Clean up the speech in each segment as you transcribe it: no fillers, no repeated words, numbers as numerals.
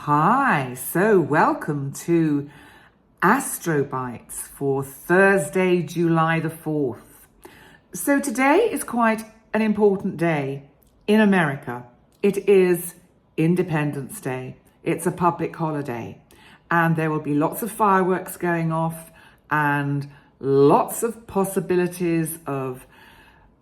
Hi, so welcome to Astro Bites for Thursday, July the 4th. So today is quite an important day in America. It is Independence Day. It's a public holiday and there will be lots of fireworks going off and lots of possibilities of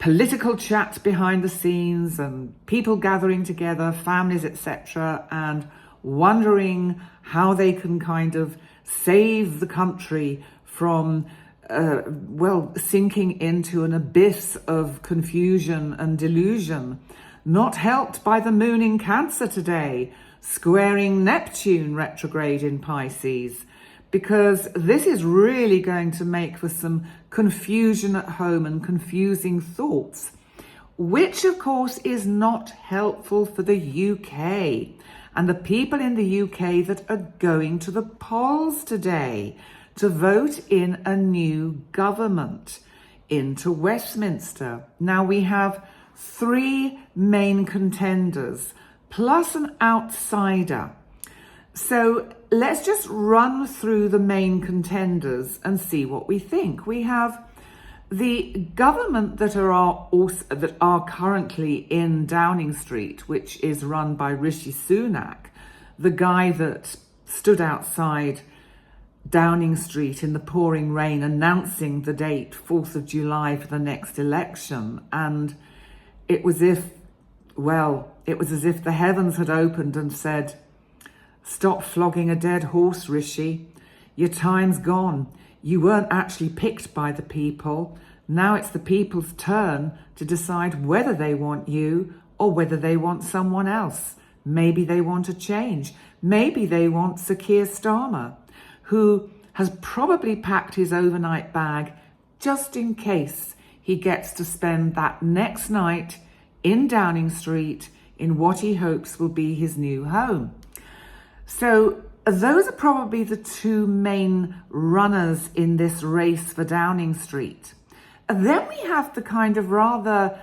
political chat behind the scenes and people gathering together, families, etc., and wondering how they can kind of save the country from, sinking into an abyss of confusion and delusion. Not helped by the moon in Cancer today, squaring Neptune retrograde in Pisces, because this is really going to make for some confusion at home and confusing thoughts, which of course is not helpful for the UK and the people in the UK that are going to the polls today to vote in a new government into Westminster. Now we have three main contenders plus an outsider. So let's just run through the main contenders and see what we think. We have the government that are currently in Downing Street, which is run by Rishi Sunak, the guy that stood outside Downing Street in the pouring rain announcing the date 4th of July for the next election. And it was as if the heavens had opened and said, "Stop flogging a dead horse, Rishi. Your time's gone. You weren't actually picked by the people. Now it's the people's turn to decide whether they want you or whether they want someone else. Maybe they want a change. Maybe they want Sir Keir Starmer, who has probably packed his overnight bag just in case he gets to spend that next night in Downing Street in what he hopes will be his new home." So those are probably the two main runners in this race for Downing Street. And then we have the kind of rather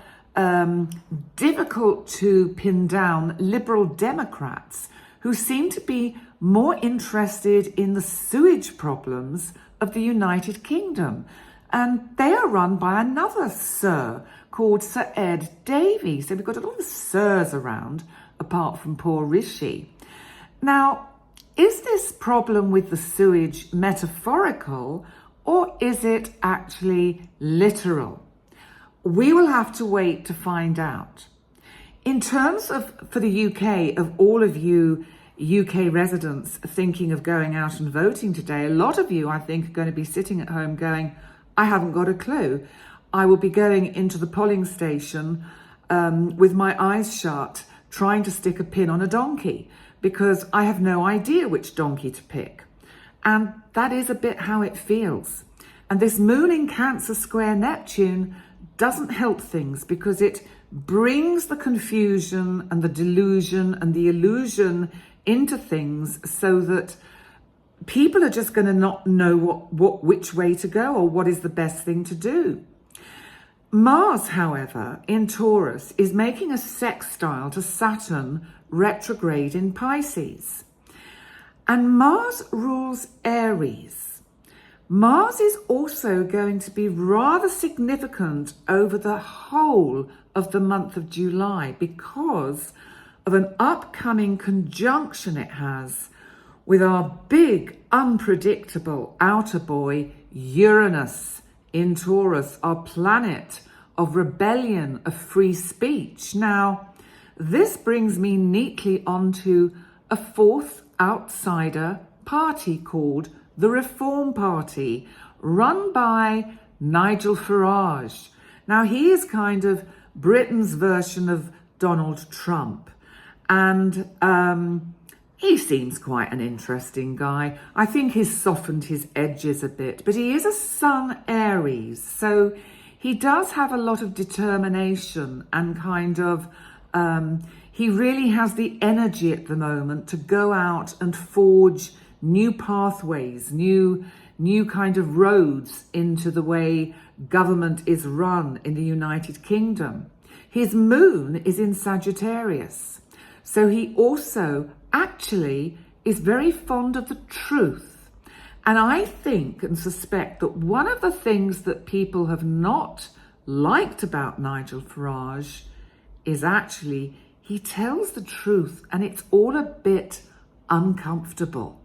difficult to pin down Liberal Democrats who seem to be more interested in the sewage problems of the United Kingdom. And they are run by another Sir called Sir Ed Davey. So we've got a lot of Sirs around, apart from poor Rishi. Now, is this problem with the sewage metaphorical or is it actually literal? We will have to wait to find out. In terms of, for the UK, of all of you UK residents thinking of going out and voting today, a lot of you, I think, are going to be sitting at home going, I haven't got a clue. I will be going into the polling station with my eyes shut, trying to stick a pin on a donkey, because I have no idea which donkey to pick. And that is a bit how it feels. And this moon in Cancer square Neptune doesn't help things because it brings the confusion and the delusion and the illusion into things so that people are just going to not know which way to go or what is the best thing to do. Mars, however, in Taurus is making a sextile to Saturn retrograde in Pisces. And Mars rules Aries. Mars is also going to be rather significant over the whole of the month of July because of an upcoming conjunction it has with our big, unpredictable outer boy, Uranus in Taurus, our planet of rebellion, of free speech. Now, this brings me neatly onto a fourth outsider party called the Reform Party, run by Nigel Farage. Now, he is kind of Britain's version of Donald Trump. And he seems quite an interesting guy. I think he's softened his edges a bit, but he is a Sun Aries. So he does have a lot of determination and kind of, he really has the energy at the moment to go out and forge new pathways, new kind of roads into the way government is run in the United Kingdom. His moon is in Sagittarius. So he also actually is very fond of the truth. And I think and suspect that one of the things that people have not liked about Nigel Farage is actually he tells the truth and it's all a bit uncomfortable.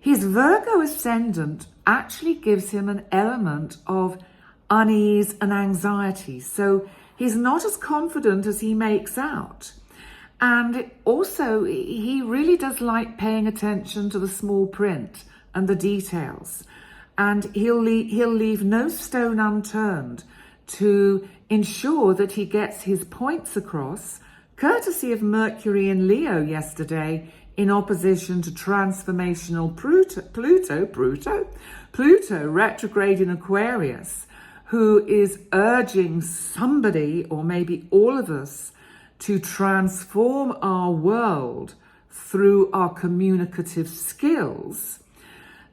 His Virgo ascendant actually gives him an element of unease and anxiety. So he's not as confident as he makes out. And also, he really does like paying attention to the small print and the details. And he'll leave no stone unturned to ensure that he gets his points across, courtesy of Mercury in Leo yesterday in opposition to transformational Pluto retrograde in Aquarius, who is urging somebody, or maybe all of us, to transform our world through our communicative skills.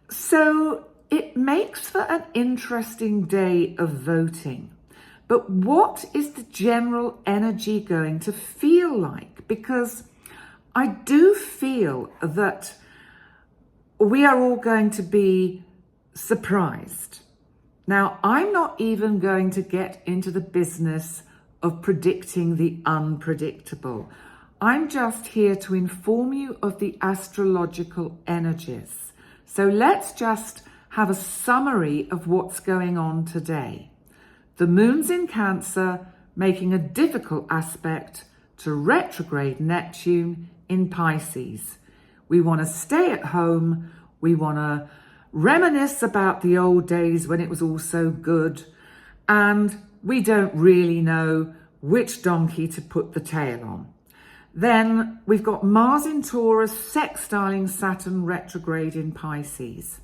So it makes for an interesting day of voting. But what is the general energy going to feel like? Because I do feel that we are all going to be surprised. Now, I'm not even going to get into the business of predicting the unpredictable. I'm just here to inform you of the astrological energies. So let's just have a summary of what's going on today. The moon's in Cancer, making a difficult aspect to retrograde Neptune in Pisces. We want to stay at home. We want to reminisce about the old days when it was all so good. And we don't really know which donkey to put the tail on. Then we've got Mars in Taurus, sextiling Saturn retrograde in Pisces.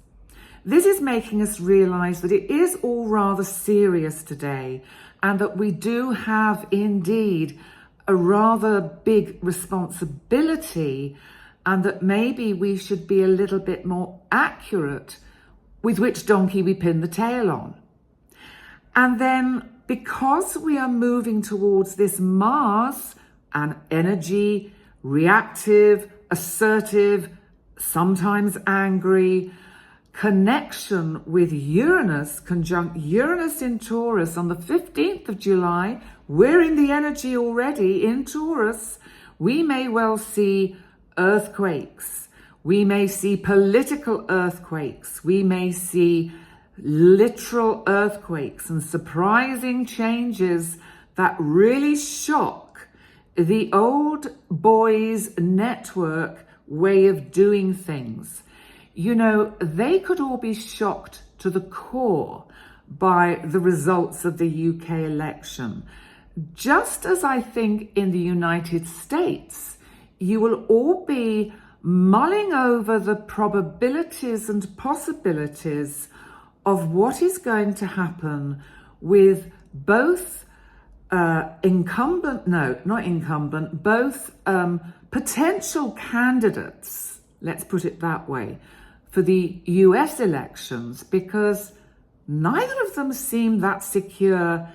This is making us realize that it is all rather serious today, and that we do have indeed a rather big responsibility, and that maybe we should be a little bit more accurate with which donkey we pin the tail on. And then because we are moving towards this Mars and energy, reactive, assertive, sometimes angry, connection with Uranus, conjunct Uranus in Taurus on the 15th of July, we're in the energy already in Taurus. We may well see earthquakes. We may see political earthquakes. We may see literal earthquakes and surprising changes that really shock the old boys' network way of doing things. You know, they could all be shocked to the core by the results of the UK election. Just as I think in the United States, you will all be mulling over the probabilities and possibilities of what is going to happen with both potential candidates, let's put it that way, for the US elections, because neither of them seem that secure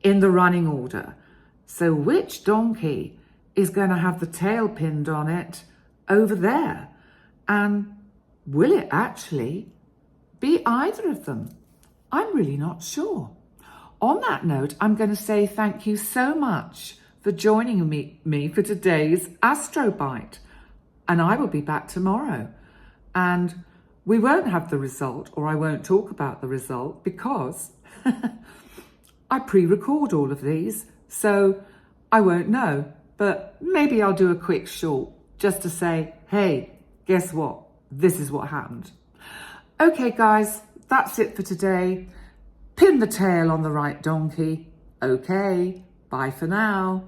in the running order. So which donkey is going to have the tail pinned on it over there? And will it actually be either of them? I'm really not sure. On that note, I'm going to say thank you so much for joining me for today's Astro Bite. And I will be back tomorrow. And we won't have the result, or I won't talk about the result, because I pre-record all of these, so I won't know. But maybe I'll do a quick short just to say, hey, guess what? This is what happened. Okay, guys, that's it for today. Pin the tail on the right donkey. Okay, bye for now.